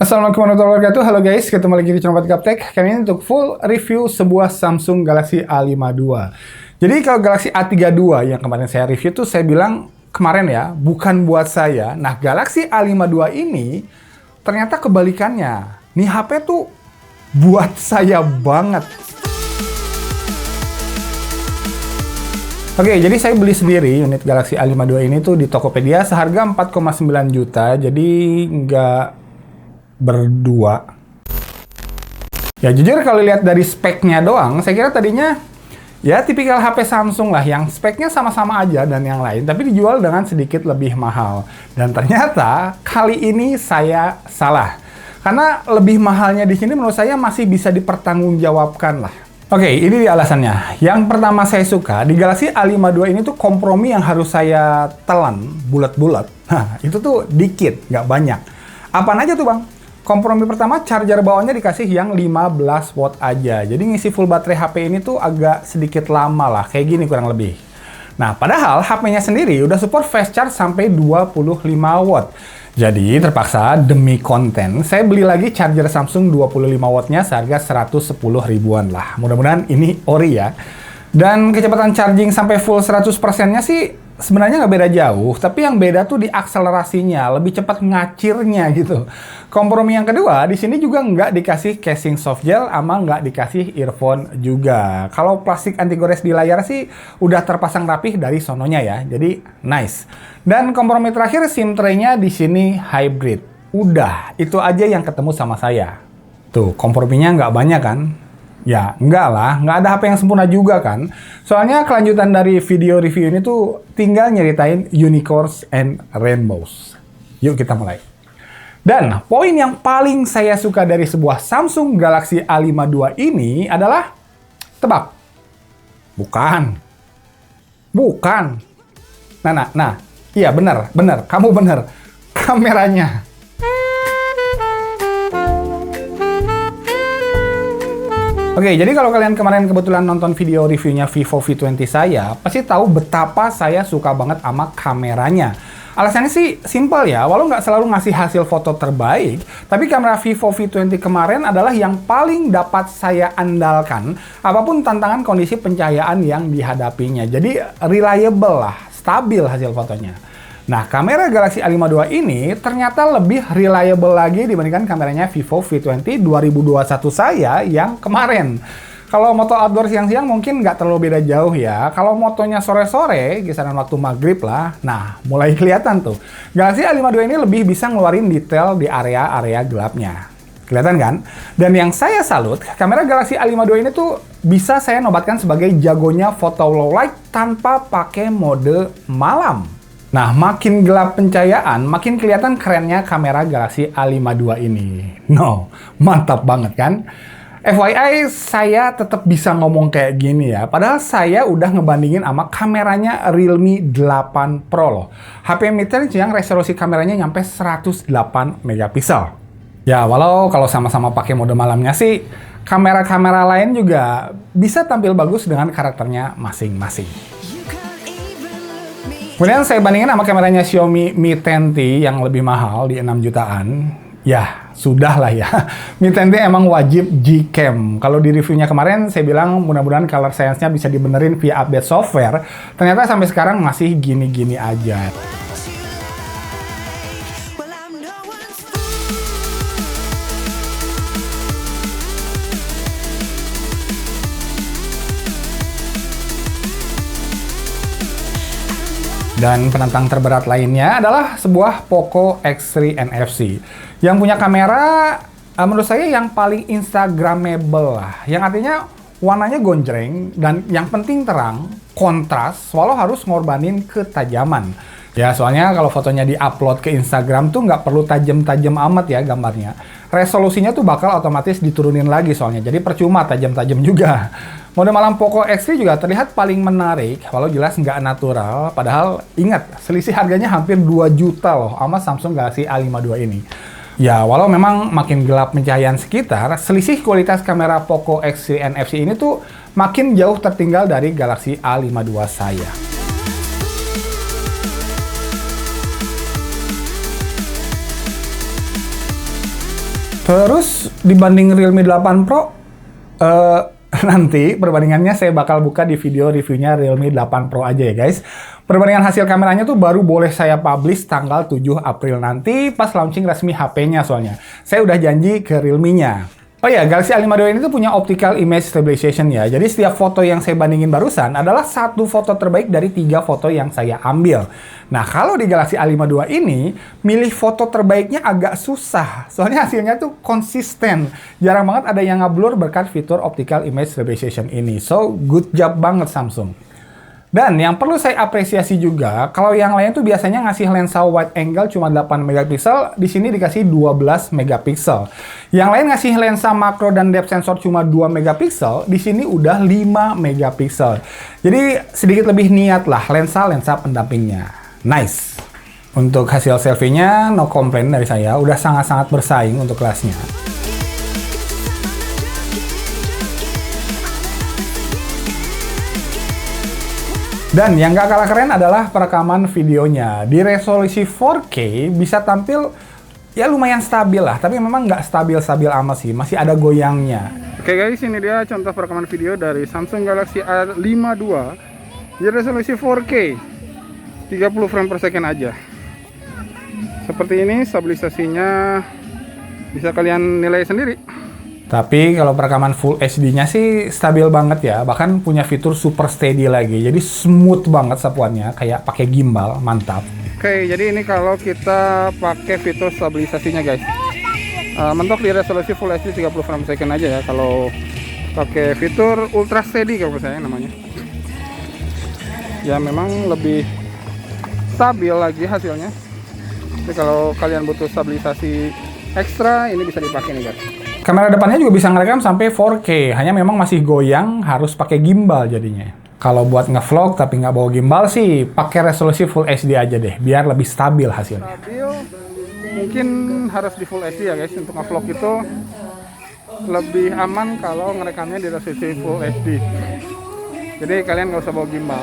Assalamualaikum warahmatullahi wabarakatuh. Halo guys, ketemu lagi di channel Gaptek. Kali ini untuk full review sebuah Samsung Galaxy A52. Jadi kalau Galaxy A32 yang kemarin saya review tuh saya bilang kemarin ya, bukan buat saya. Nah, Galaxy A52 ini ternyata kebalikannya. Nih HP tuh buat saya banget. Oke, jadi saya beli sendiri unit Galaxy A52 ini tuh di Tokopedia seharga 4,9 juta. Jadi nggak berdua. Ya jujur kalau lihat dari speknya doang, saya kira tadinya ya tipikal HP Samsung lah yang speknya sama-sama aja dan yang lain, tapi dijual dengan sedikit lebih mahal. Dan ternyata kali ini saya salah. Karena lebih mahalnya di sini menurut saya masih bisa dipertanggungjawabkan lah. Oke, ini dia alasannya. Yang pertama saya suka di Galaxy A52 ini tuh kompromi yang harus saya telan bulat-bulat. Nah, itu tuh dikit, nggak banyak. Apaan aja tuh bang? Kompromi pertama, charger bawahnya dikasih yang 15 watt aja. Jadi ngisi full baterai HP ini tuh agak sedikit lama lah, kayak gini kurang lebih. Nah, padahal HP-nya sendiri udah support fast charge sampai 25 watt. Jadi terpaksa demi konten, saya beli lagi charger Samsung 25 wattnya seharga 110 ribuan lah. Mudah-mudahan ini ori ya. Dan kecepatan charging sampai full 100%-nya sih sebenarnya nggak beda jauh, tapi yang beda tuh di akselerasinya, lebih cepat ngacirnya gitu. Kompromi yang kedua, di sini juga nggak dikasih casing soft gel, ama nggak dikasih earphone juga. Kalau plastik anti gores di layar sih udah terpasang rapih dari sononya ya, jadi nice. Dan kompromi terakhir, SIM tray-nya di sini hybrid. Udah, itu aja yang ketemu sama saya. Tuh, komprominya nggak banyak kan? Ya, enggak lah. Nggak ada HP yang sempurna juga kan. Soalnya kelanjutan dari video review ini tuh tinggal nyeritain unicorns and rainbows. Yuk kita mulai. Dan poin yang paling saya suka dari sebuah Samsung Galaxy A52 ini adalah, tebak. Bukan. Nah. Iya benar. Kamu benar. Kameranya. Oke, jadi kalau kalian kemarin kebetulan nonton video reviewnya Vivo V20 saya, pasti tahu betapa saya suka banget sama kameranya. Alasannya sih simpel ya, walau nggak selalu ngasih hasil foto terbaik, tapi kamera Vivo V20 kemarin adalah yang paling dapat saya andalkan, apapun tantangan kondisi pencahayaan yang dihadapinya. Jadi reliable lah, stabil hasil fotonya. Nah, kamera Galaxy A52 ini ternyata lebih reliable lagi dibandingkan kameranya Vivo V20 2021 saya yang kemarin. Kalau moto outdoor siang-siang mungkin nggak terlalu beda jauh ya. Kalau motonya sore-sore, kisaran waktu maghrib lah, nah mulai kelihatan tuh. Galaxy A52 ini lebih bisa ngeluarin detail di area-area gelapnya. Kelihatan kan? Dan yang saya salut, kamera Galaxy A52 ini tuh bisa saya nobatkan sebagai jagonya foto low light tanpa pakai mode malam. Nah, makin gelap pencahayaan, makin kelihatan kerennya kamera Galaxy A52 ini. No, mantap banget kan? FYI, saya tetap bisa ngomong kayak gini ya. Padahal saya udah ngebandingin sama kameranya Realme 8 Pro loh. HP mid-range yang resolusi kameranya nyampe 108 megapiksel. Ya, walau kalau sama-sama pakai mode malamnya sih, kamera-kamera lain juga bisa tampil bagus dengan karakternya masing-masing. Kemudian saya bandingin sama kameranya Xiaomi Mi 10T yang lebih mahal di 6 jutaan. Ya, sudah lah ya. Mi 10T emang wajib Gcam. Kalau di reviewnya kemarin saya bilang mudah-mudahan color science-nya bisa dibenerin via update software. Ternyata sampai sekarang masih gini-gini aja. Dan penantang terberat lainnya adalah sebuah Poco X3 NFC yang punya kamera menurut saya yang paling instagramable lah. Yang artinya warnanya gonjreng dan yang penting terang, kontras, walau harus ngorbanin ketajaman. Ya soalnya kalau fotonya di-upload ke Instagram tuh nggak perlu tajam-tajam amat ya gambarnya. Resolusinya tuh bakal otomatis diturunin lagi soalnya, jadi percuma tajam-tajam juga. Mode malam Poco X3 juga terlihat paling menarik, walau jelas nggak natural. Padahal ingat, selisih harganya hampir 2 juta loh sama Samsung Galaxy A52 ini. Ya, walau memang makin gelap pencahayaan sekitar, selisih kualitas kamera Poco X3 NFC ini tuh makin jauh tertinggal dari Galaxy A52 saya. Terus dibanding Realme 8 Pro, nanti perbandingannya saya bakal buka di video reviewnya Realme 8 Pro aja ya guys. Perbandingan hasil kameranya tuh baru boleh saya publish tanggal 7 April nanti pas launching resmi HP-nya soalnya. Saya udah janji ke Realme-nya. Oh ya, Galaxy A52 ini tuh punya optical image stabilization ya. Jadi setiap foto yang saya bandingin barusan adalah satu foto terbaik dari 3 foto yang saya ambil. Nah, kalau di Galaxy A52 ini, milih foto terbaiknya agak susah. Soalnya hasilnya tuh konsisten. Jarang banget ada yang ngeblur berkat fitur optical image stabilization ini. So, good job banget Samsung. Dan yang perlu saya apresiasi juga, kalau yang lain tuh biasanya ngasih lensa wide angle cuma 8 megapiksel, di sini dikasih 12 megapiksel. Yang lain ngasih lensa makro dan depth sensor cuma 2 megapiksel, di sini udah 5 megapiksel. Jadi sedikit lebih niat lah lensa-lensa pendampingnya. Nice. Untuk hasil selfie-nya, no complaint dari saya, udah sangat-sangat bersaing untuk kelasnya. Dan yang gak kalah keren adalah perekaman videonya. Di resolusi 4K bisa tampil ya lumayan stabil lah, tapi memang nggak stabil-stabil amat sih, masih ada goyangnya. Oke guys, ini dia contoh perekaman video dari Samsung Galaxy A52 di resolusi 4K 30 frame per second aja. Seperti ini stabilisasinya, bisa kalian nilai sendiri. Tapi kalau perekaman Full HD-nya sih stabil banget ya, bahkan punya fitur super steady lagi. Jadi smooth banget sapuannya, kayak pakai gimbal, mantap. Oke, jadi ini kalau kita pakai fitur stabilisasinya guys. Mentok di resolusi Full HD 30 frame per second aja ya. Kalau pakai fitur Ultra Steady kalau saya namanya. Ya memang lebih stabil lagi hasilnya. Jadi kalau kalian butuh stabilisasi ekstra, ini bisa dipakai nih guys. Kamera depannya juga bisa ngerekam sampai 4K, hanya memang masih goyang, harus pakai gimbal jadinya. Kalau buat ngevlog tapi nggak bawa gimbal sih, pakai resolusi Full HD aja deh, biar lebih stabil hasilnya. Stabil, mungkin harus di Full HD ya guys, untuk ngevlog itu lebih aman kalau ngerekamnya di resolusi Full HD. Jadi kalian nggak usah bawa gimbal.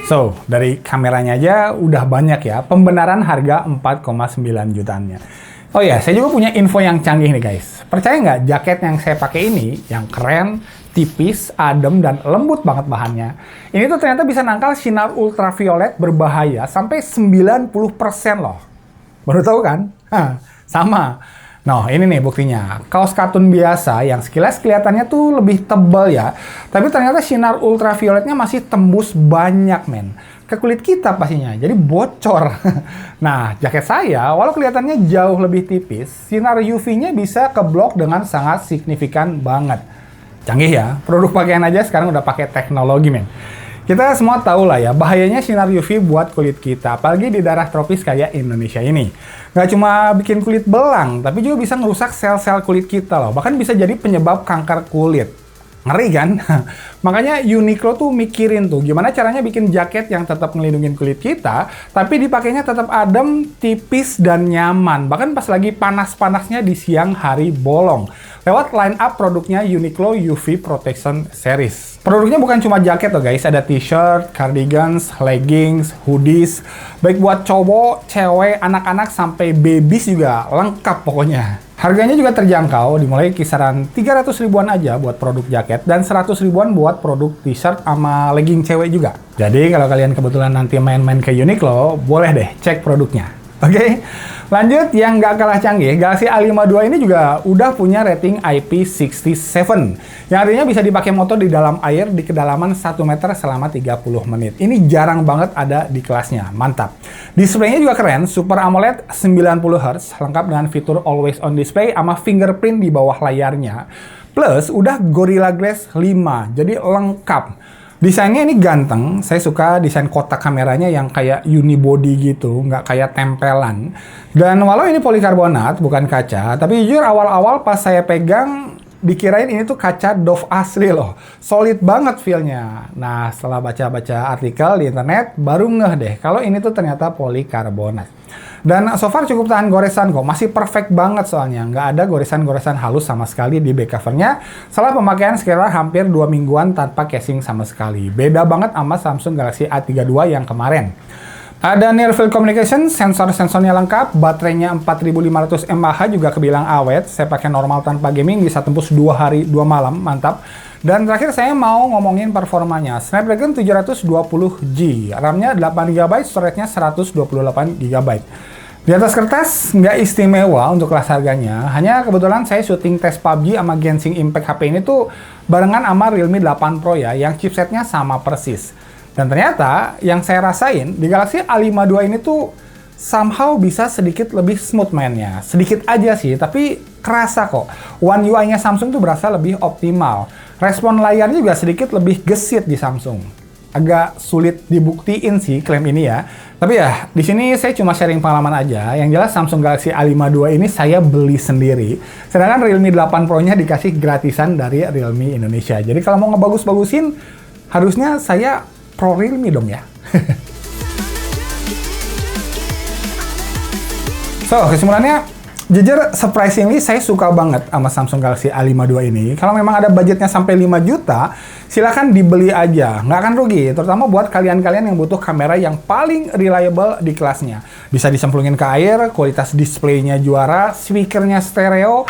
So, dari kameranya aja udah banyak ya, pembenaran harga 4,9 jutaannya. Oh ya, saya juga punya info yang canggih nih guys. Percaya nggak, jaket yang saya pakai ini, yang keren, tipis, adem, dan lembut banget bahannya. Ini tuh ternyata bisa nangkal sinar ultraviolet berbahaya sampai 90% loh. Baru tahu kan? Hah, sama. Nah, ini nih buktinya. Kaos kartun biasa yang sekilas kelihatannya tuh lebih tebal ya. Tapi ternyata sinar ultravioletnya masih tembus banyak, men. Ke kulit kita pastinya, jadi bocor. Nah, jaket saya, walau kelihatannya jauh lebih tipis, sinar UV-nya bisa keblok dengan sangat signifikan banget. Canggih ya, produk pakaian aja sekarang udah pakai teknologi, men. Kita semua tahu lah ya, bahayanya sinar UV buat kulit kita, apalagi di daerah tropis kayak Indonesia ini. Nggak cuma bikin kulit belang, tapi juga bisa ngerusak sel-sel kulit kita loh. Bahkan bisa jadi penyebab kanker kulit. Ngeri kan? Makanya Uniqlo tuh mikirin tuh gimana caranya bikin jaket yang tetap ngelindungin kulit kita, tapi dipakainya tetap adem, tipis, dan nyaman. Bahkan pas lagi panas-panasnya di siang hari bolong. Lewat line up produknya Uniqlo UV Protection Series. Produknya bukan cuma jaket loh guys, ada t-shirt, cardigans, leggings, hoodies. Baik buat cowok, cewek, anak-anak, sampai babies juga lengkap pokoknya. Harganya juga terjangkau, dimulai kisaran 300 ribuan aja buat produk jaket dan 100 ribuan buat produk t-shirt sama legging cewek juga. Jadi kalau kalian kebetulan nanti main-main ke Uniqlo, boleh deh cek produknya. Oke, lanjut yang nggak kalah canggih, Galaxy A52 ini juga udah punya rating IP67, yang artinya bisa dipakai motor di dalam air di kedalaman 1 meter selama 30 menit. Ini jarang banget ada di kelasnya, mantap. Displaynya juga keren, Super AMOLED 90Hz, lengkap dengan fitur Always On Display sama fingerprint di bawah layarnya. Plus, udah Gorilla Glass 5, jadi lengkap. Desainnya ini ganteng, saya suka desain kotak kameranya yang kayak unibody gitu, nggak kayak tempelan. Dan walau ini polikarbonat, bukan kaca, tapi jujur awal-awal pas saya pegang, dikirain ini tuh kaca Dove asli loh. Solid banget feel-nya. Nah, setelah baca-baca artikel di internet, baru ngeh deh kalau ini tuh ternyata polikarbonat. Dan so far cukup tahan goresan kok, masih perfect banget soalnya. Nggak ada goresan-goresan halus sama sekali di back covernya. Setelah pemakaian sekitar hampir 2 mingguan tanpa casing sama sekali. Beda banget sama Samsung Galaxy A32 yang kemarin. Ada Near Field Communication, sensor-sensornya lengkap, baterainya 4500 mAh juga kebilang awet. Saya pakai normal tanpa gaming, bisa tembus 2 hari 2 malam, mantap. Dan terakhir saya mau ngomongin performanya. Snapdragon 720G, RAM-nya 8GB, storage-nya 128GB. Di atas kertas, nggak istimewa untuk kelas harganya. Hanya kebetulan saya syuting tes PUBG sama Genshin Impact HP ini tuh barengan sama Realme 8 Pro ya, yang chipsetnya sama persis. Dan ternyata yang saya rasain di Galaxy A52 ini tuh somehow bisa sedikit lebih smooth mainnya. Sedikit aja sih, tapi kerasa kok. One UI-nya Samsung tuh berasa lebih optimal. Respon layarnya juga sedikit lebih gesit di Samsung. Agak sulit dibuktiin sih klaim ini ya. Tapi ya, di sini saya cuma sharing pengalaman aja. Yang jelas Samsung Galaxy A52 ini saya beli sendiri. Sedangkan Realme 8 Pro-nya dikasih gratisan dari Realme Indonesia. Jadi kalau mau ngebagus-bagusin, harusnya saya Pro Realme dong ya. So, kesimpulannya, jujur surprisingly saya suka banget sama Samsung Galaxy A52 ini. Kalau memang ada budgetnya sampai 5 juta, silakan dibeli aja. Nggak akan rugi, terutama buat kalian-kalian yang butuh kamera yang paling reliable di kelasnya. Bisa disemplungin ke air, kualitas displaynya juara, speakernya stereo.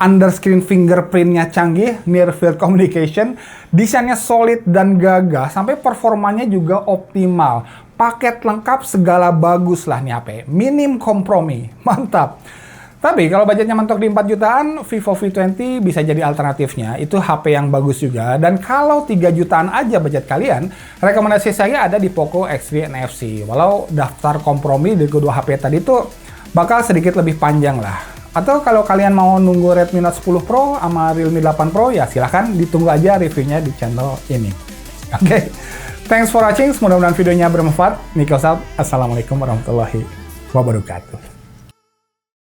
Underscreen fingerprintnya canggih, Near Field Communication, desainnya solid dan gagah, sampai performanya juga optimal. Paket lengkap, segala bagus lah nih HP. Minim kompromi, mantap. Tapi kalau budgetnya mentok di 4 jutaan, Vivo V20 bisa jadi alternatifnya. Itu HP yang bagus juga. Dan kalau 3 jutaan aja budget kalian, rekomendasi saya ada di Poco X3 NFC. Walau daftar kompromi di kedua HP tadi tuh bakal sedikit lebih panjang lah. Atau kalau kalian mau nunggu Redmi Note 10 Pro sama Realme 8 Pro, ya silahkan ditunggu aja reviewnya di channel ini. Oke, thanks for watching. Mudah-mudahan videonya bermanfaat. Assalamualaikum warahmatullahi wabarakatuh.